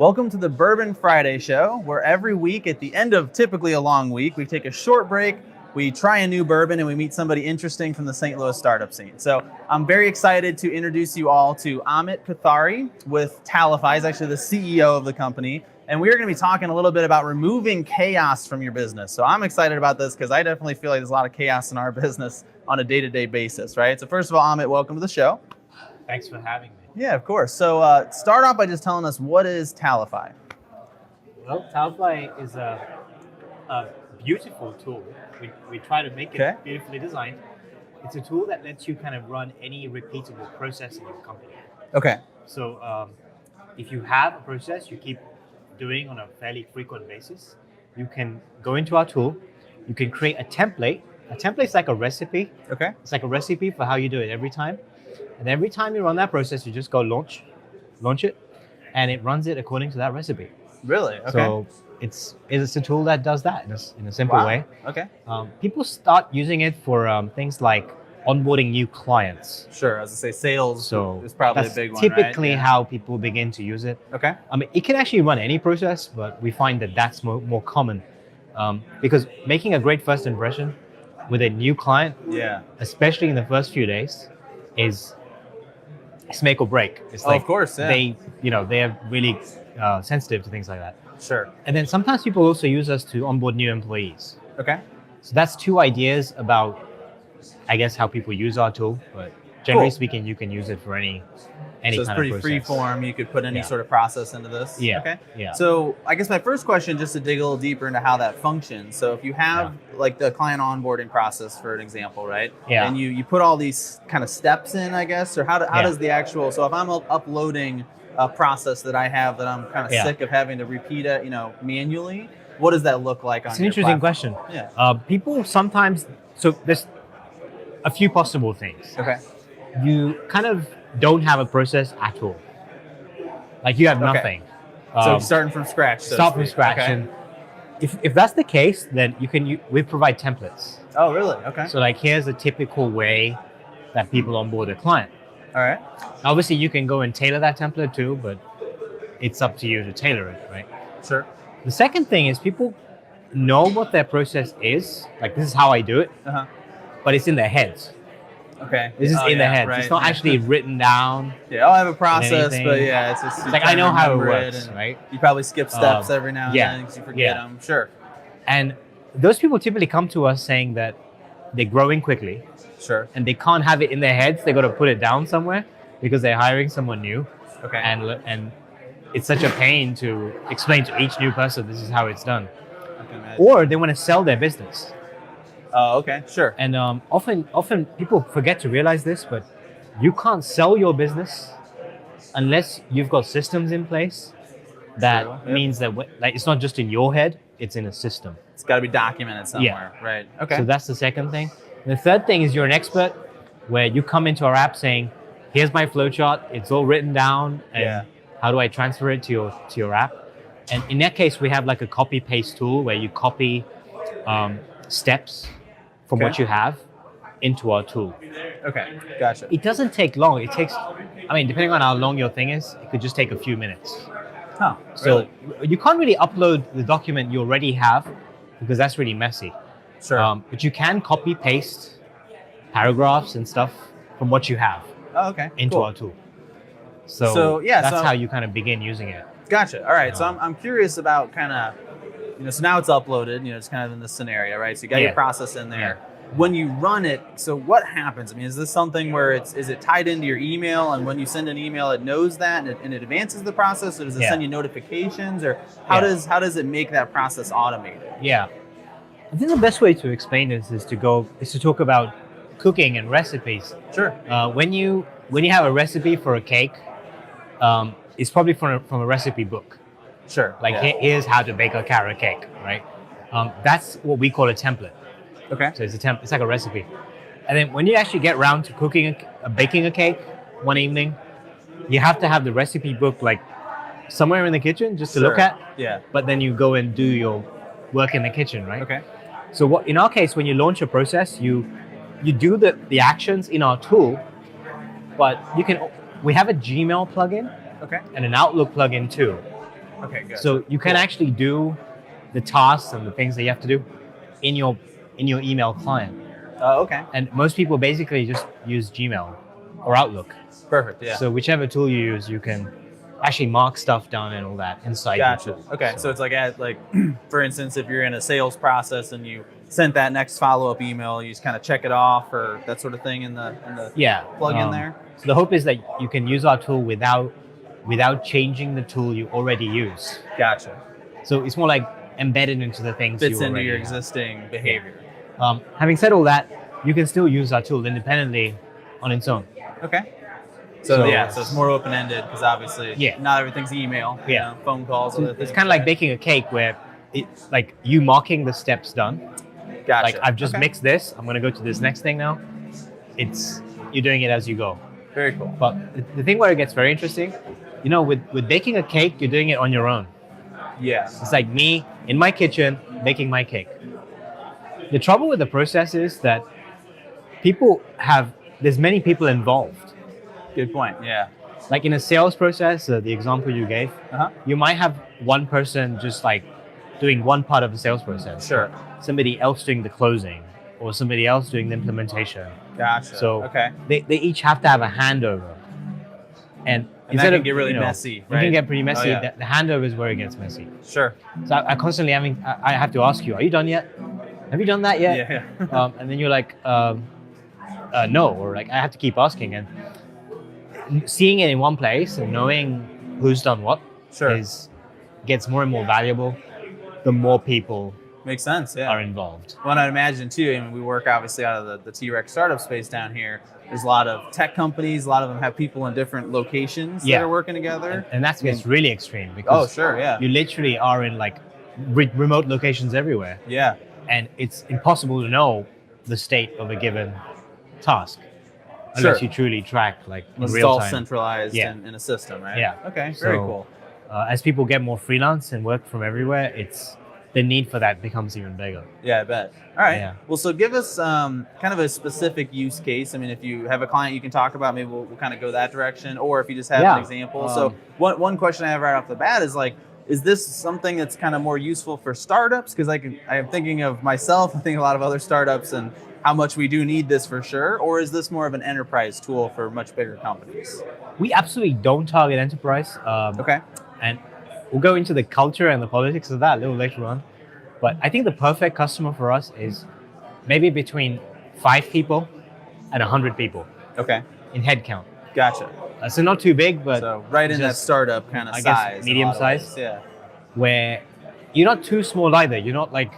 Welcome to the Bourbon Friday show, where every week at the end of typically a long week, we take a short break, we try a new bourbon, and we meet somebody interesting from the St. Louis startup scene. So I'm very excited to introduce you all to Amit Kothari with Tallyfy. He's actually the CEO of the company. And we're going to be talking a little bit about removing chaos from your business. So I'm excited about this because I definitely feel like there's a lot of chaos in our business on a day-to-day basis, right? So first of all, Amit, welcome to the show. Thanks for having me. Yeah, of course. So start off by just telling us, what is Tallyfy? Well, Tallyfy is a beautiful tool. We try to make it beautifully designed. It's a tool that lets you kind of run any repeatable process in your company. Okay. So if you have a process you keep doing on a fairly frequent basis, you can go into our tool, you can create a template. A template is like a recipe. Okay. It's like a recipe for how you do it every time. And every time you run that process, you just go launch it, and it runs it according to that recipe. Really? Okay. So it's a tool that does that in a simple way. Okay. People start using it for things like onboarding new clients. Sure. As I say, sales is probably that's a big one, typically right? how people begin to use it. Okay. I mean, it can actually run any process, but we find that that's more common because making a great first impression with a new client, especially in the first few days, is make or break. It's like, of course, they are really sensitive to things like that. Sure. And then sometimes people also use us to onboard new employees. Okay. So that's two ideas about, I guess, how people use our tool. But generally speaking, you can use it for any so kind it's of pretty process. free form. You could put any sort of process into this. Yeah. Okay. Yeah. So I guess my first question, just to dig a little deeper into how that functions. So if you have like the client onboarding process, for an example, right? Yeah. And you put all these kind of steps in, I guess, or how does the actual? So if I'm uploading a process that I have that I'm kind of sick of having to repeat it, manually, what does that look like on? It's an interesting question. Yeah. People sometimes, so there's a few possible things. Okay. You kind of don't have a process at all. Like you have nothing. So starting from scratch. Start from scratch. Okay. And if that's the case, then we provide templates. Oh, really? Okay. So like here's a typical way that people onboard a client. All right. Obviously you can go and tailor that template too, but it's up to you to tailor it, right? Sure. The second thing is people know what their process is. Like this is how I do it, but it's in their heads. Okay. This is in their heads. Right. It's not actually written down. Yeah, I'll have a process, but it's just like I know how it works, right? You probably skip steps every now and then because you forget them. Sure. And those people typically come to us saying that they're growing quickly. Sure. And they can't have it in their heads. They got to put it down somewhere because they're hiring someone new. Okay. And it's such a pain to explain to each new person this is how it's done. Or they want to sell their business. Oh, okay, sure. And often people forget to realize this, but you can't sell your business unless you've got systems in place. That means that it's not just in your head; it's in a system. It's got to be documented somewhere, right? Okay. So that's the second thing. And the third thing is you're an expert, where you come into our app saying, "Here's my flowchart. It's all written down, and how do I transfer it to your app?" And in that case, we have like a copy paste tool where you copy steps from what you have into our tool. Okay, gotcha. It doesn't take long. It takes, depending on how long your thing is, it could just take a few minutes. Huh, so you can't really upload the document you already have because that's really messy. Sure. But you can copy paste paragraphs and stuff from what you have into our tool. So that's how you kind of begin using it. Gotcha. All right. So I'm curious about kind of, so now it's uploaded, it's kind of in this scenario, right? So you got your process in there. Yeah. When you run it, so what happens? Is this something where is it tied into your email, and when you send an email, it knows that and it advances the process, or does it send you notifications, or how does it make that process automated? Yeah. I think the best way to explain this is to talk about cooking and recipes. Sure. When you have a recipe for a cake, it's probably from a recipe book. Sure. Like here's how to bake a carrot cake, right? That's what we call a template. Okay. So it's like a recipe. And then when you actually get around to baking a cake one evening, you have to have the recipe book like somewhere in the kitchen just to look at. Yeah. But then you go and do your work in the kitchen, right? Okay. So in our case, when you launch a process, you do the actions in our tool, but we have a Gmail plugin Okay. and an Outlook plugin too. Okay, good. So you can actually do the tasks and the things that you have to do in your email client. Okay. And most people basically just use Gmail or Outlook. Perfect. Yeah. So whichever tool you use, you can actually mark stuff down and all that inside Gotcha. your tool. Okay. So it's like for instance, if you're in a sales process and you sent that next follow-up email, you just kind of check it off or that sort of thing in the plug in there. So the hope is that you can use our tool without changing the tool you already use. Gotcha. So it's more like embedded into the things Fits you into already your have. existing behavior. Having said all that, you can still use our tool independently on its own. Okay. So it's more open-ended because obviously not everything's email. Yeah. You know, phone calls. So other it's things, kind of like baking a cake where it's like you marking the steps done. Gotcha. Like I've just mixed this. I'm going to go to this next thing now. You're doing it as you go. Very cool. But the thing where it gets very interesting, you know, with baking a cake, you're doing it on your own. Yeah. It's like me in my kitchen baking my cake. The trouble with the process is that there's many people involved. Good point. Yeah. Like in a sales process, the example you gave, you might have one person just like doing one part of the sales process. Sure. Somebody else doing the closing or somebody else doing the implementation. Gotcha. So they each have to have a handover. And that can get really messy, right? It can get pretty messy. Oh, yeah. The handover is where it gets messy. Sure. So I constantly I have to ask you, are you done yet? Have you done that yet? Yeah. And then you're like, no, or like I have to keep asking. And seeing it in one place and knowing who's done what gets more and more valuable the more people makes sense. Yeah. are involved. Well, and I'd imagine too. I mean, we work obviously out of the T-Rex startup space down here. There's a lot of tech companies. A lot of them have people in different locations that are working together. And that's gets really extreme because yeah. You literally are in like remote locations everywhere. Yeah. And it's impossible to know the state of a given task unless you truly track like in it's real all time. centralized in a system, right? Yeah. Okay. Very cool. As people get more freelance and work from everywhere, the need for that becomes even bigger. Yeah, I bet. All right. Yeah. Well, so give us kind of a specific use case. I mean, if you have a client you can talk about, maybe we'll kind of go that direction, or if you just have an example. So one question I have right off the bat is like, is this something that's kind of more useful for startups? Because I am thinking of myself, I think a lot of other startups and how much we do need this for sure. Or is this more of an enterprise tool for much bigger companies? We absolutely don't target enterprise. And we'll go into the culture and the politics of that a little later on. But I think the perfect customer for us is maybe between 5 people and 100 people. Okay. In headcount. Gotcha. So not too big, but so right in that startup kind of size. Guess medium size. Yeah. Where you're not too small either. You're not like,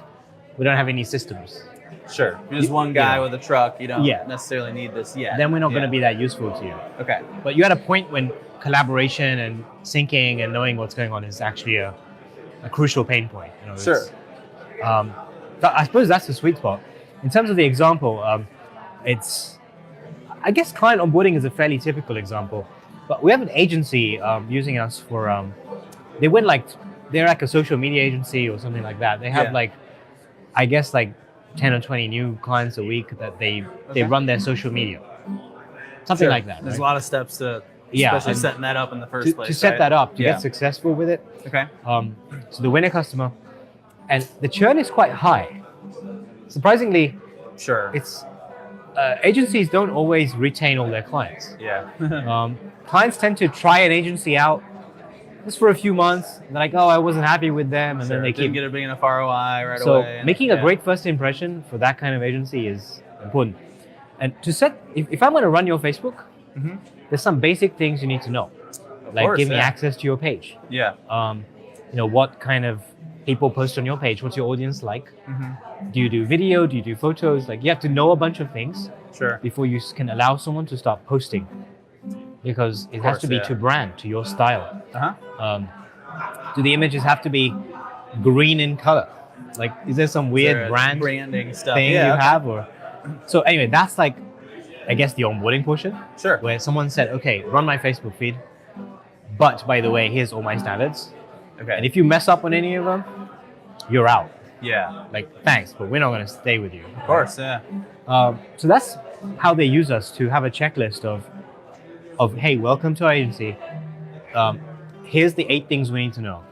we don't have any systems. Sure. You're just one guy with a truck. You don't necessarily need this yet. Then we're not going to be that useful to you. Okay. But you're at a point when collaboration and syncing and knowing what's going on is actually a crucial pain point. You know, sure. I suppose that's the sweet spot. In terms of the example, I guess client onboarding is a fairly typical example. But we have an agency using us for, they're like a social media agency or something like that. They have I guess 10 or 20 new clients a week that they run their social media. Something like that. There's a lot of steps to especially setting that up in the first place. To set that up, to get successful with it. Okay. So the winner customer, and the churn is quite high. Surprisingly, it's agencies don't always retain all their clients. Yeah. Clients tend to try an agency out just for a few months. They're like, oh, I wasn't happy with them, and then they didn't get a big enough ROI right away. So making a great first impression for that kind of agency is important. And if I'm going to run your Facebook, there's some basic things you need to know, give me access to your page. Yeah. What kind of people post on your page? What's your audience like? Do you do video? Do you do photos? You have to know a bunch of things before you can allow someone to start posting, because it has to be to brand, to your style. Do the images have to be green in color? Is there some weird branding stuff thing you have? Or so anyway, that's I guess the onboarding portion. Sure. Where someone said, okay, run my Facebook feed, but by the way, here's all my standards. Okay. And if you mess up on any of them, you're out. Yeah. Thanks, but we're not going to stay with you. Of course, yeah. So that's how they use us, to have a checklist of hey, welcome to our agency. Here's the 8 things we need to know.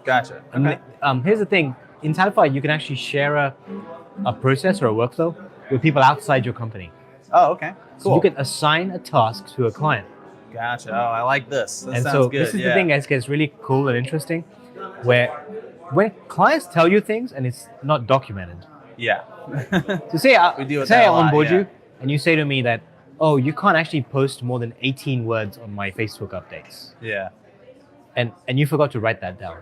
Gotcha. And, Okay. here's the thing: in Tallyfy, you can actually share a process or a workflow with people outside your company. Oh, okay. So Cool. you can assign a task to a client. Gotcha. Oh, I like this. This And sounds so good. this is the thing that gets really cool and interesting, where when clients tell you things and it's not documented. Yeah. So say We deal with say that I a lot, onboard yeah. you and you say to me that, oh, you can't actually post more than 18 words on my Facebook updates, Yeah. and you forgot to write that down,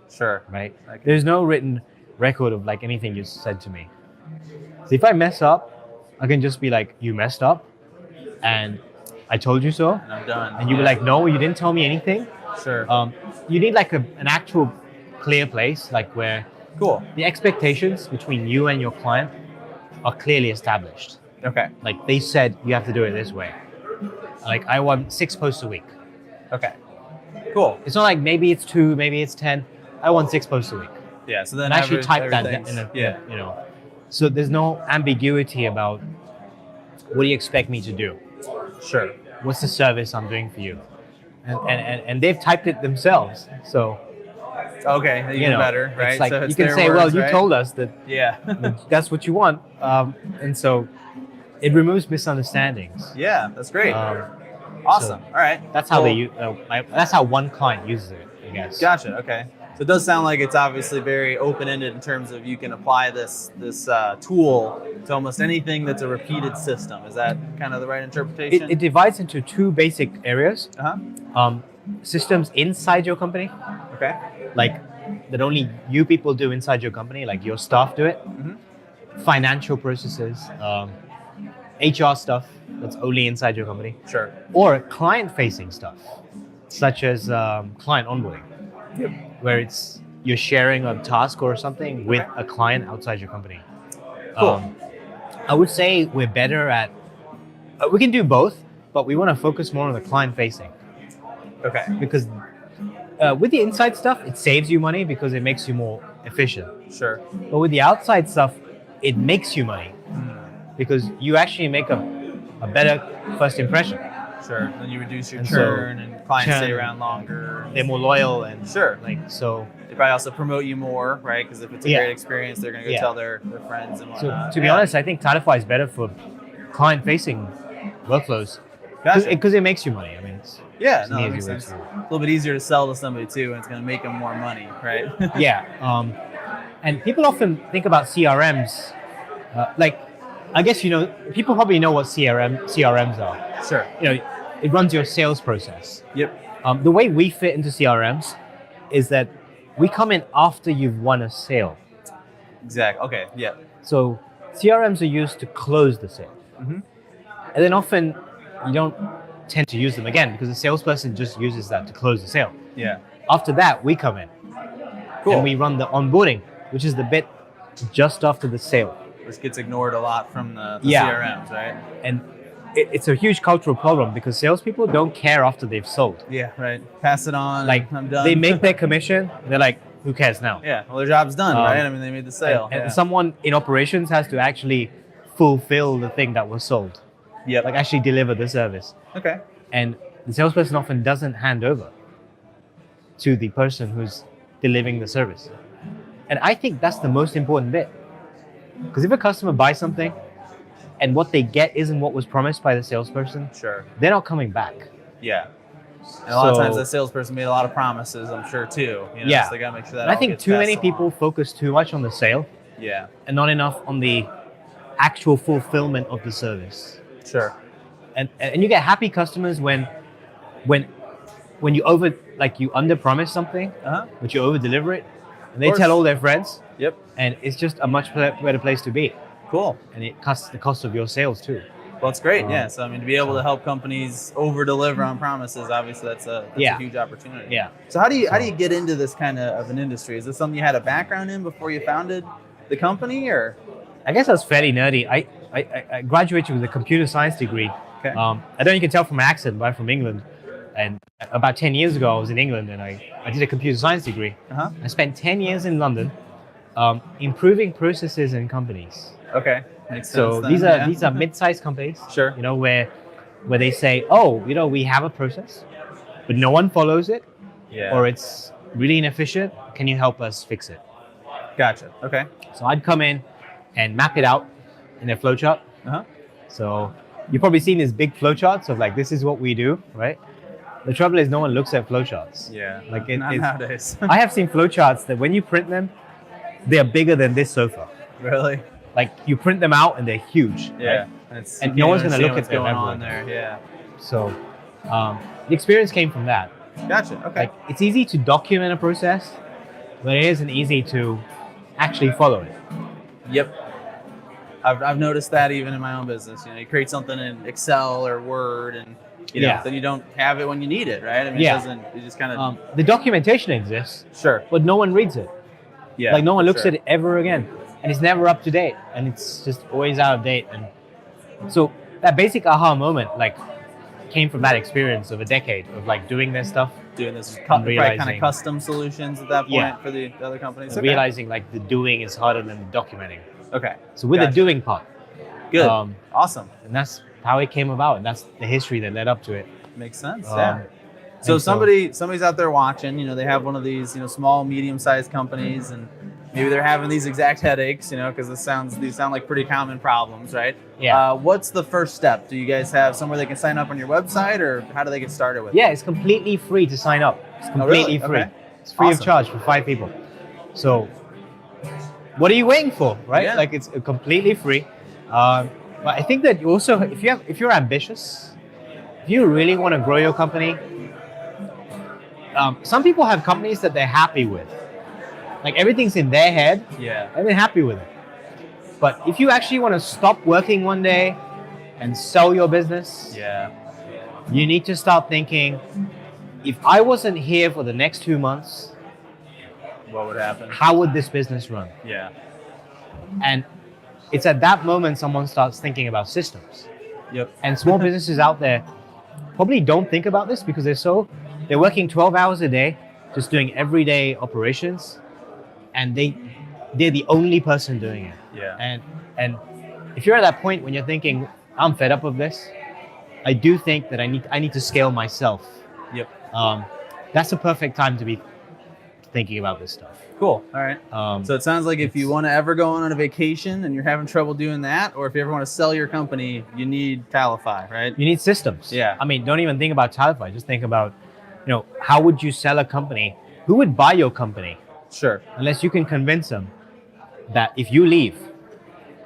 Sure. right? Okay. There's no written record of like anything you said to me. So if I mess up, I can just be like, you messed up, and I told you so, And I'm done. and you were like, no, you didn't tell me anything. Sure. You need like an actual clear place, like where Cool. the expectations between you and your client are clearly established. Okay. Like they said, you have to do it this way. Like I want 6 posts a week. Okay. Cool. It's not like maybe it's 2, maybe it's 10. I want 6 posts a week. Yeah. So then And actually type that everything's- in a, Yeah. you know. So there's no ambiguity about what do you expect me to do? Sure. What's the service I'm doing for you? And they've typed it themselves. So Okay. Even you know, better, right? it's like So you it's can their say, well, words, you right? told us that Yeah. that's what you want, and so it removes misunderstandings. Yeah. That's great. Um, Awesome. so All right. That's how Cool. they use. That's how one client uses it, I guess. Gotcha. Okay. So it does sound like it's obviously very open-ended in terms of you can apply this tool to almost anything that's a repeated system. Is that kind of the right interpretation? It divides into 2 basic areas: Uh-huh. systems inside your company, Okay. like that only you people do inside your company, like your staff do it. Mhm. Financial processes, HR stuff that's only inside your company, Sure. or client-facing stuff, such as client onboarding, where it's you're sharing a task or something with a client outside your company. Cool. I would say we're better at. We can do both, but we want to focus more on the client-facing Okay. because with the inside stuff, it saves you money because it makes you more efficient. Sure. But with the outside stuff, it makes you money because you actually make a better first impression. Sure. Then you reduce your And so- churn and clients stay Churn. around longer. They're more loyal and Sure. like so. They probably also promote you more, right? Because if it's a Yeah. great experience, they're going to go Yeah. tell their friends and So whatnot. to be honest, I think Tallyfy is better for client-facing workflows Gotcha. because it makes you money. I mean, it's Yeah, an no, that easy makes way sense. to- A little bit easier to sell to somebody too, and it's going to make them more money, right? yeah. And people often think about CRMs, like I guess people probably know what CRMs are. Sure. It runs your sales process. Yep. The way we fit into CRMs is that we come in after you've won a sale. Exactly. Okay. Yeah. So CRMs are used to close the sale. Mhm. And then often you don't tend to use them again because the salesperson just uses that to close the sale. Yeah. After that, we come in Cool. and we run the onboarding, which is the bit just after the sale. Which gets ignored a lot from the Yeah. CRMs, right? And it's a huge cultural problem because salespeople don't care after they've sold. Yeah. Right. Pass it on. Like I'm done. they make their commission, they're like, who cares now? Yeah. Well, their job's done, Um, right? I mean, they made the sale. And yeah. someone in operations has to actually fulfill the thing that was sold, Yep. like actually deliver the service. Okay. And the salesperson often doesn't hand over to the person who's delivering the service. And I think that's the most important bit. Because if a customer buys something and what they get isn't what was promised by the salesperson, Sure. they're not coming back. Yeah. And a lot of So- times, the salesperson made a lot of promises. I'm sure too. Yeah. So they gotta make sure that. And I all think gets too many passed people along. focus too much on the sale Yeah. and not enough on the actual fulfillment of the service. Sure. And you get happy customers when you under promise something, Uh huh. but you over deliver it, and they course. tell all their friends, Yep. and it's just a much better place to be, Cool. and it cuts the cost of your sales too. Well, it's great. Yeah. So I mean, to be able to help companies over deliver on promises, obviously that's a Yeah. huge opportunity. Yeah. So how do you get into this kind of an industry? Is this something you had a background in before you founded the company, or? I guess that's fairly nerdy. I graduated with a computer science degree. Okay. I don't know you can tell from my accent, but I'm from England. And about 10 years ago, I was in England and I did a computer science degree. Uh-huh. I spent 10 years in London improving processes in companies. Okay. Makes So sense then, these yeah. are mid-sized companies, Sure. where they say, oh, we have a process, but no one follows it, Yeah. or it's really inefficient. Can you help us fix it? Gotcha. Okay. So I'd come in and map it out in a flowchart. Uh-huh. So you've probably seen these big flowcharts of like, this is what we do, right? The trouble is no one looks at flowcharts. Yeah. Like not nowadays. I have seen flowcharts that when you print them, they are bigger than this sofa. Really? Like you print them out and they're huge. Yeah. Right? And no one's going to look at them going ever. on there. Yeah. So the experience came from that. Gotcha. Okay. Like it's easy to document a process, but it isn't easy to actually follow it. Yep. I've noticed that even in my own business. You create something in Excel or Word, and then you don't have it when you need it, right? I mean, it just kind of. The documentation exists, sure, but no one reads it. Yeah. Like no one looks at it ever again, and it's never up to date, and it's just always out of date. And so that basic aha moment, like, came from that experience of a decade of like doing this stuff, doing this probably kind of custom solutions at that point for the other companies. Okay. Realizing like the doing is harder than the documenting. Okay. So with the doing part. Good. Awesome. And that's how it came about, and that's the history that led up to it. Makes sense. Yeah. So somebody's out there watching. They have one of these, small, medium-sized companies, and maybe they're having these exact headaches. Because these sound like pretty common problems, right? Yeah. What's the first step? Do you guys have somewhere they can sign up on your website, or how do they get started with it? Yeah, it's completely free to sign up. It's completely free. Okay. It's free of charge for 5 people. So what are you waiting for, right? Yeah. Like it's completely free. But I think that you also, if you're ambitious, if you really want to grow your company, some people have companies that they're happy with. Like everything's in their head, and they're happy with it. But if you actually want to stop working one day and sell your business, you need to start thinking, if I wasn't here for the next 2 months, what would happen? How would this business run? Yeah. And it's at that moment someone starts thinking about systems. Yep. And small businesses out there probably don't think about this because they're working 12 hours a day, just doing everyday operations, and they're the only person doing it. Yeah. And if you're at that point when you're thinking, I'm fed up of this, I do think that I need to scale myself. Yep. That's a perfect time to be thinking about this stuff. Cool. All right. So it sounds like if you want to ever go on a vacation and you're having trouble doing that, or if you ever want to sell your company, you need Tallyfy, right? You need systems. Yeah. I mean, don't even think about Tallyfy. Just think about, how would you sell a company? Who would buy your company? Sure. Unless you can convince them that if you leave,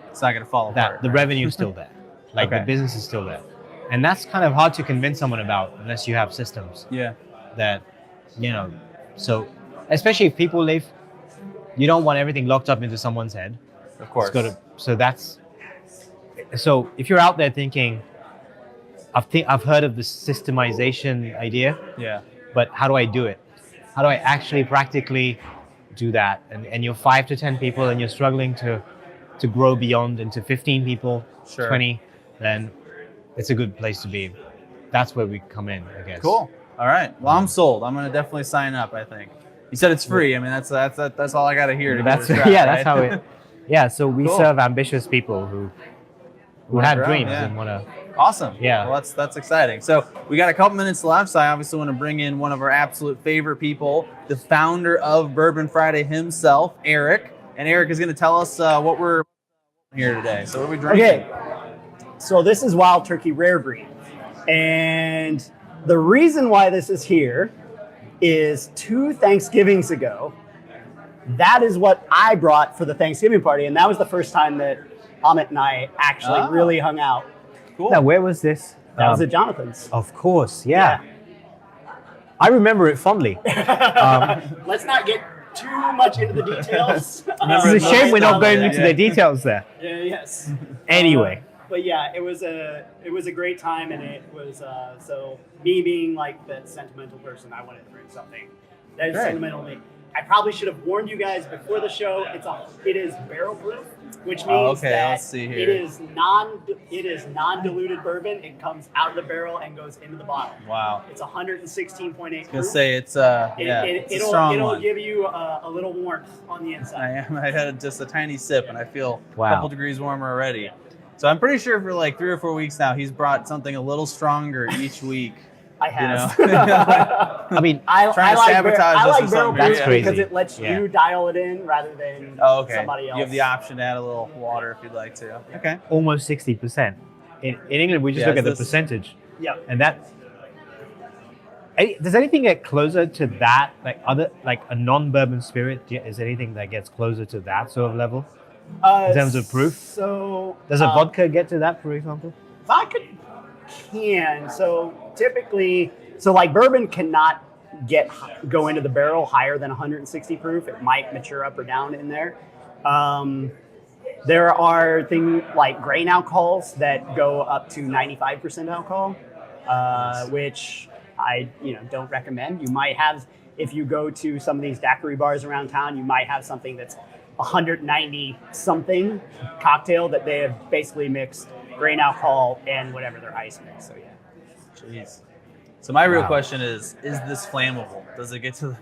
it's not going to fall apart. That the revenue is still there. Like the business is still there. And that's kind of hard to convince someone about unless you have systems. Yeah. That, so especially if people leave, you don't want everything locked up into someone's head. Of course. So if you're out there thinking, I've heard of the systemization idea. Yeah. But how do I do it? How do I actually practically do that? And you're 5 to 10 people and you're struggling to grow beyond into 15 people, 20, then it's a good place to be. That's where we come in, I guess. Cool. All right. Well, I'm sold. I'm going to definitely sign up, I think. You said it's free. I mean, that's all I got to hear. That's how it. Yeah. So we serve ambitious people who have dreams and want to. Awesome. Yeah. Well, that's exciting. So we got a couple minutes left. So I obviously want to bring in one of our absolute favorite people, the founder of Bourbon Friday himself, Eric. And Eric is going to tell us what we're here today. So what are we drinking? Okay. So this is Wild Turkey Rare Breed, and the reason why this is here is 2 Thanksgivings ago, that is what I brought for the Thanksgiving party. And that was the first time that Amit and I actually really hung out. Cool. Now, where was this? That was at Jonathan's. Of course, yeah. I remember it fondly. Let's not get too much into the details. It's a shame we're not going into the details there. Yes. Anyway. But yeah, it was a great time, and it was so me being like that sentimental person, I wanted to bring something that is sentimental to me. I probably should have warned you guys before the show. It is barrel proof, which means that let's see here. it is non-diluted bourbon. It comes out of the barrel and goes into the bottle. Wow. It's 116.8 proof. I was gonna say it's it's a strong it'll one. give you a little warmth on the inside. I had just a tiny sip and I feel a couple degrees warmer already. So I'm pretty sure for like 3 or 4 weeks now, he's brought something a little stronger each week I have. You know? I mean, I Trying to like sabotage I us like with barrel some That's proof crazy. because it lets Yeah. you dial it in rather than Oh, okay. somebody else. You have the option to add a little water if you'd like to. Okay. almost 60%. In England, we just Yeah, look at the is this- percentage, Yeah. and that. Does anything get closer to that, like a non-bourbon spirit? Is anything that gets closer to that sort of level? In terms of proof? So Does a vodka get to that, for example? vodka can. So typically, like bourbon cannot go into the barrel higher than 160 proof. It might mature up or down in there. There are things like grain alcohols that go up to 95% alcohol, which I don't recommend. You might have, if you go to some of these daiquiri bars around town, you might have something that's 190 something cocktail that they have basically mixed grain alcohol and whatever their ice mix. So yeah. Jeez. So my real Wow. question is this flammable? Does it get to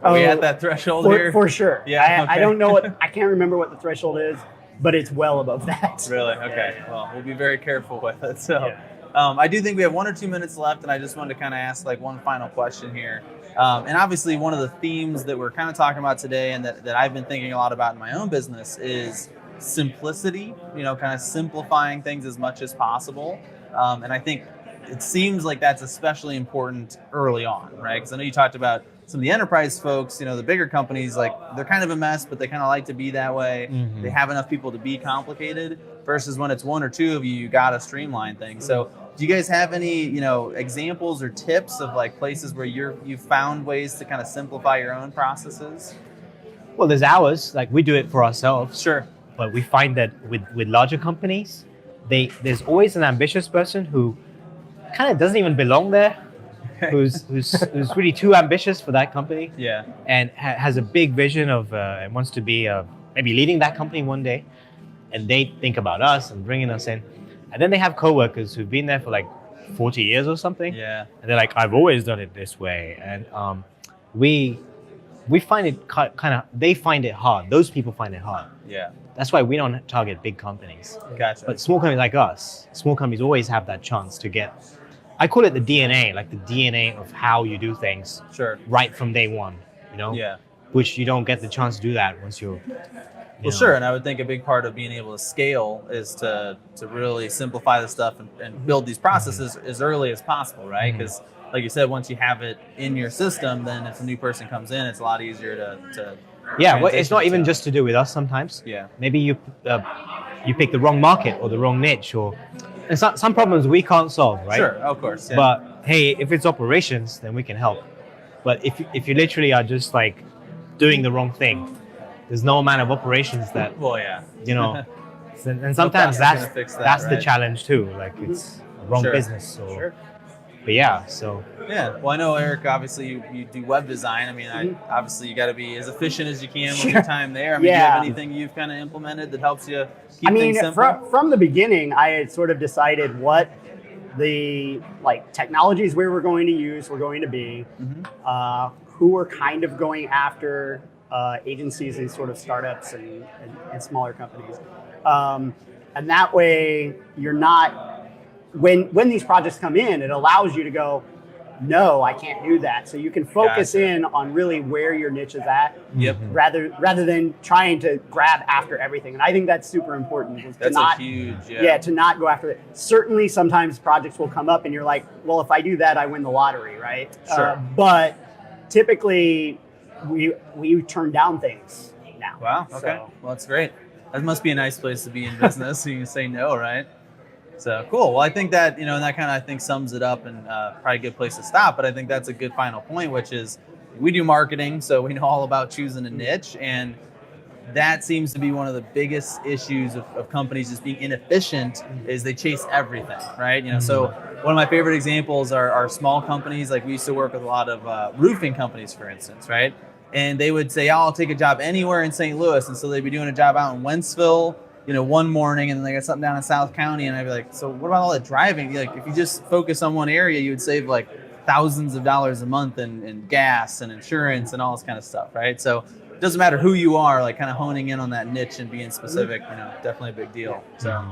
are we at that threshold here? For sure. Yeah, I okay. don't know I can't remember what the threshold is, but it's well above that. Really? Okay. Well, we'll be very careful with it. So, Yeah. I do think we have 1 or 2 minutes left, and I just wanted to kind of ask like one final question here. And obviously, one of the themes that we're kind of talking about today, and that I've been thinking a lot about in my own business, is simplicity. Kind of simplifying things as much as possible. And I think it seems like that's especially important early on, right? Because I know you talked about some of the enterprise folks, the bigger companies, like they're kind of a mess, but they kind of like to be that way. Mhm. They have enough people to be complicated versus when it's 1 or 2 of you, you got to streamline things. So do you guys have any, examples or tips of like places where you've found ways to kind of simplify your own processes? Well, there's ours. Like we do it for ourselves. Sure. But we find that with larger companies, there's always an ambitious person who kind of doesn't even belong there, who's really too ambitious for that company, Yeah. and has a big vision of and wants to be maybe leading that company one day, and they think about us and bringing us in, and then they have coworkers who've been there for like 40 years or something, Yeah. and they're like, I've always done it this way, and we find it kind of, they find it hard. Those people find it hard. Yeah. That's why we don't target big companies. Gotcha. But small companies like us, small companies always have that chance to get, I call it the DNA, like the DNA of how you do things Sure. right from day one, Yeah. which you don't get the chance to do that once you're, Well, sure, and I would think a big part of being able to scale is to really simplify the stuff and build these processes as early as possible, right? Because, like you said, once you have it in your system, then if a new person comes in, it's a lot easier to Yeah, well, it's not transition even to. just to do with us sometimes. Yeah. Maybe you pick the wrong market or the wrong niche, or and some problems we can't solve, right? Sure, of course. Yeah. But hey, if it's operations, then we can help. But if you literally are just like doing the wrong thing, there's no amount of operations that well, yeah. and sometimes process gonna that's fix that, that's the right? challenge too. Like it's a wrong Sure. business. Or, Sure. But yeah, so Yeah. Well, I know, Eric, obviously you do web design. I mean, obviously you got to be as efficient as you can with your time there. I mean, do you Yeah. have anything you've kind of implemented that helps you keep I mean, things simple? from the beginning, I had sort of decided what the technologies we were going to use were going to be, who were kind of going after agencies and sort of startups and smaller companies, and that way you're not when these projects come in, it allows you to go, no, I can't do that. So you can focus Gotcha. in on really where your niche is at. Yep. Rather than trying to grab after everything. And I think that's super important. is to That's not, a huge, to not go after it. Certainly sometimes projects will come up and you're like, well, if I do that, I win the lottery, right? Sure. But typically we turn down things now. Wow. Okay. So, Well, that's great. That must be a nice place to be in business. So you can say no, right? So cool. Well, I think that, and that kind of, I think, sums it up, and probably a good place to stop. But I think that's a good final point, which is we do marketing, so we know all about choosing a niche. And that seems to be one of the biggest issues of companies just being inefficient is they chase everything, right? So one of my favorite examples are small companies. Like we used to work with a lot of roofing companies, for instance, right? And they would say, I'll take a job anywhere in St. Louis. And so they'd be doing a job out in Wentzville, one morning, and then they got something down in South County, and I'd be like, so what about all that driving? Like, if you just focus on one area, you would save like thousands of dollars a month in gas and insurance and all this kind of stuff, right? So it doesn't matter who you are, like kind of honing in on that niche and being specific, definitely a big deal. So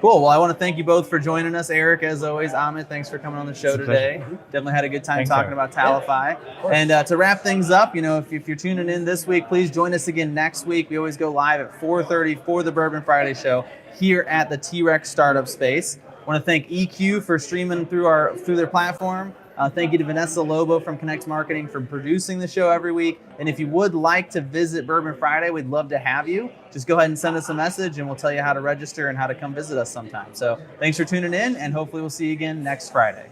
Cool. Well, I want to thank you both for joining us. Eric, as always. Amit, thanks for coming on the show It's a today. pleasure. Definitely had a good time Thanks, talking Eric. about Tallyfy. And to wrap things up, if you're tuning in this week, please join us again next week. We always go live at 4:30 for the Bourbon Friday show here at the T-Rex Startup Space. I want to thank EQ for streaming through their platform. Thank you to Vanessa Lobo from Connect Marketing for producing the show every week. And if you would like to visit Bourbon Friday, we'd love to have you. Just go ahead and send us a message and we'll tell you how to register and how to come visit us sometime. So thanks for tuning in, and hopefully we'll see you again next Friday.